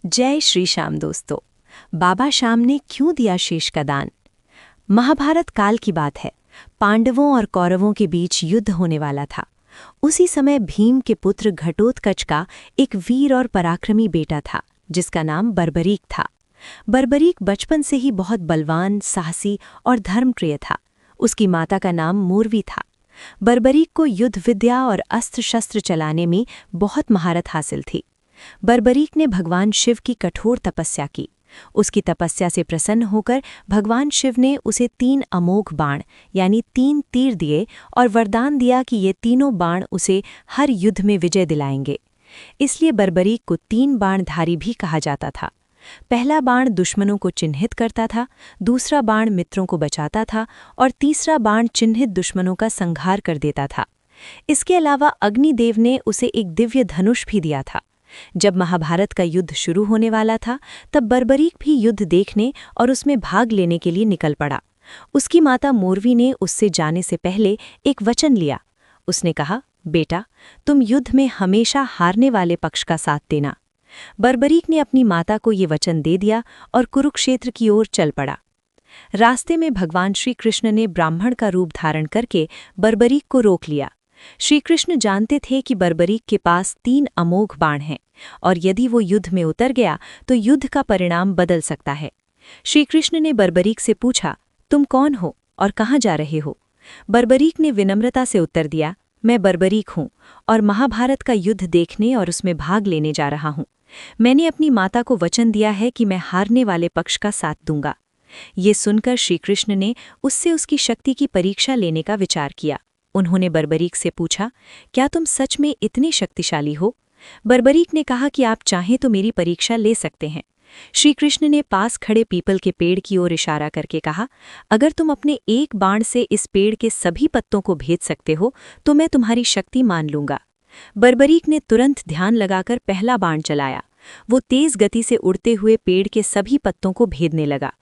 जय श्री श्याम दोस्तों। बाबा श्याम ने क्यों दिया शेष का दान? महाभारत काल की बात है। पांडवों और कौरवों के बीच युद्ध होने वाला था। उसी समय भीम के पुत्र घटोत्कच का एक वीर और पराक्रमी बेटा था जिसका नाम बर्बरीक था। बर्बरीक बचपन से ही बहुत बलवान, साहसी और धर्मप्रिय था। उसकी माता का नाम मोरवी था। बर्बरीक को युद्ध विद्या और अस्त्र शस्त्र चलाने में बहुत महारत हासिल थी। बर्बरीक ने भगवान शिव की कठोर तपस्या की। उसकी तपस्या से प्रसन्न होकर भगवान शिव ने उसे 3 अमोघ बाण यानी 3 तीर दिए और वरदान दिया कि ये तीनों बाण उसे हर युद्ध में विजय दिलाएंगे। इसलिए बर्बरीक को 3 बाणधारी भी कहा जाता था। पहला बाण दुश्मनों को चिन्हित करता था, दूसरा बाण मित्रों को बचाता था और तीसरा बाण चिन्हित दुश्मनों का संहार कर देता था। इसके अलावा अग्निदेव ने उसे एक दिव्य धनुष भी दिया था। जब महाभारत का युद्ध शुरू होने वाला था तब बर्बरीक भी युद्ध देखने और उसमें भाग लेने के लिए निकल पड़ा। उसकी माता मोरवी ने उससे जाने से पहले एक वचन लिया। उसने कहा, बेटा, तुम युद्ध में हमेशा हारने वाले पक्ष का साथ देना। बर्बरीक ने अपनी माता को ये वचन दे दिया और कुरुक्षेत्र की ओर चल पड़ा। रास्ते में भगवान श्री कृष्ण ने ब्राह्मण का रूप धारण करके बर्बरीक को रोक लिया। श्री कृष्ण जानते थे कि बर्बरीक के पास 3 अमोघ बाण हैं और यदि वो युद्ध में उतर गया तो युद्ध का परिणाम बदल सकता है। श्री कृष्ण ने बर्बरीक से पूछा, तुम कौन हो और कहाँ जा रहे हो? बर्बरीक ने विनम्रता से उत्तर दिया, मैं बर्बरीक हूँ और महाभारत का युद्ध देखने और उसमें भाग लेने जा रहा हूँ। मैंने अपनी माता को वचन दिया है कि मैं हारने वाले पक्ष का साथ दूंगा। ये सुनकर श्री कृष्ण ने उससे उसकी शक्ति की परीक्षा लेने का विचार किया। उन्होंने बर्बरीक से पूछा, क्या तुम सच में इतने शक्तिशाली हो? बर्बरीक ने कहा कि आप चाहें तो मेरी परीक्षा ले सकते हैं। श्री कृष्ण ने पास खड़े पीपल के पेड़ की ओर इशारा करके कहा, अगर तुम अपने एक बाण से इस पेड़ के सभी पत्तों को भेद सकते हो तो मैं तुम्हारी शक्ति मान लूंगा। बर्बरीक ने तुरंत ध्यान लगाकर पहला बाण चलाया। वो तेज गति से उड़ते हुए पेड़ के सभी पत्तों को भेदने लगा।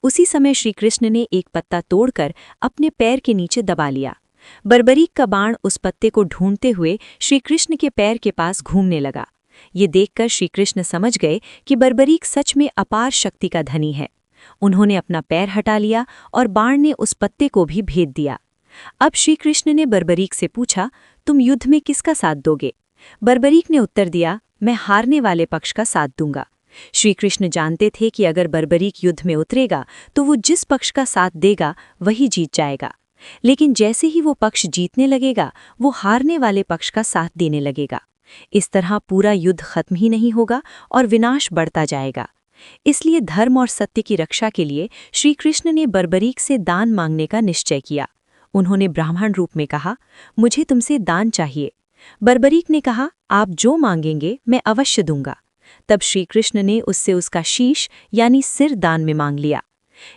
उसी समय श्री कृष्ण ने एक पत्ता तोड़कर अपने पैर के नीचे दबा लिया। बर्बरीक का बाण उस पत्ते को ढूंढते हुए श्री कृष्ण के पैर के पास घूमने लगा। ये देखकर श्री कृष्ण समझ गए कि बर्बरीक सच में अपार शक्ति का धनी है। उन्होंने अपना पैर हटा लिया और बाण ने उस पत्ते को भी भेद दिया। अब श्री कृष्ण ने बर्बरीक से पूछा, तुम युद्ध में किसका साथ दोगे? बर्बरीक ने उत्तर दिया, मैं हारने वाले पक्ष का साथ दूंगा। श्री कृष्ण जानते थे कि अगर बर्बरीक युद्ध में उतरेगा तो वो जिस पक्ष का साथ देगा वही जीत जाएगा। लेकिन जैसे ही वो पक्ष जीतने लगेगा वो हारने वाले पक्ष का साथ देने लगेगा। इस तरह पूरा युद्ध खत्म ही नहीं होगा और विनाश बढ़ता जाएगा। इसलिए धर्म और सत्य की रक्षा के लिए श्री कृष्ण ने बर्बरीक से दान मांगने का निश्चय किया। उन्होंने ब्राह्मण रूप में कहा, मुझे तुमसे दान चाहिए। बर्बरीक ने कहा, आप जो मांगेंगे मैं अवश्य दूंगा। तब श्री कृष्ण ने उससे उसका शीश यानी सिर दान में मांग लिया।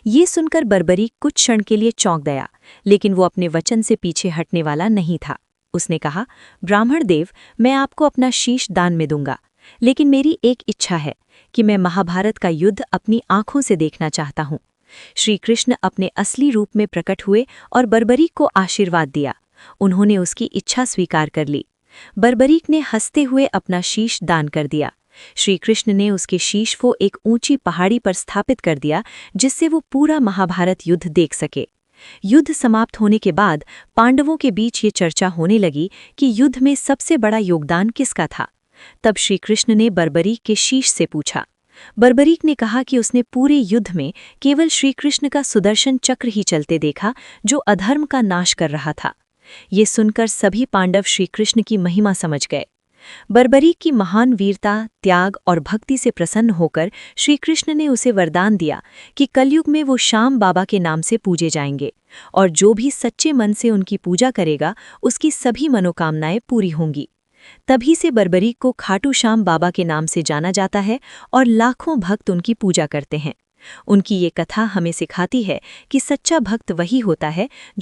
ये सुनकर बर्बरीक कुछ क्षण के लिए चौंक गया, लेकिन वो अपने वचन से पीछे हटने वाला नहीं था। उसने कहा, ब्राह्मण देव, मैं आपको अपना शीश दान में दूंगा, लेकिन मेरी एक इच्छा है कि मैं महाभारत का युद्ध अपनी आंखों से देखना चाहता हूँ। श्री कृष्ण अपने असली रूप में प्रकट हुए और बर्बरीक को आशीर्वाद दिया। उन्होंने उसकी इच्छा स्वीकार कर ली। बर्बरीक ने हंसते हुए अपना शीश दान कर दिया। श्री कृष्ण ने उसके शीश को एक ऊंची पहाड़ी पर स्थापित कर दिया जिससे वो पूरा महाभारत युद्ध देख सके। युद्ध समाप्त होने के बाद पांडवों के बीच ये चर्चा होने लगी कि युद्ध में सबसे बड़ा योगदान किसका था। तब श्री कृष्ण ने बर्बरीक के शीश से पूछा। बर्बरीक ने कहा कि उसने पूरे युद्ध में केवल श्री कृष्ण का सुदर्शन चक्र ही चलते देखा जो अधर्म का नाश कर रहा था। ये सुनकर सभी पांडव श्री कृष्ण की महिमा समझ गए। बर्बरीक की महान वीरता, त्याग और भक्ति से प्रसन्न होकर श्री कृष्ण ने उसे वरदान दिया कि कलयुग में वो श्याम बाबा के नाम से पूजे जाएंगे और जो भी सच्चे मन से उनकी पूजा करेगा उसकी सभी मनोकामनाएं पूरी होंगी। तभी से बर्बरीक को खाटू श्याम बाबा के नाम से जाना जाता है और लाखों भक्त उनकी पूजा करते हैं। उनकी ये कथा हमें सिखाती है कि सच्चा भक्त वही होता है जो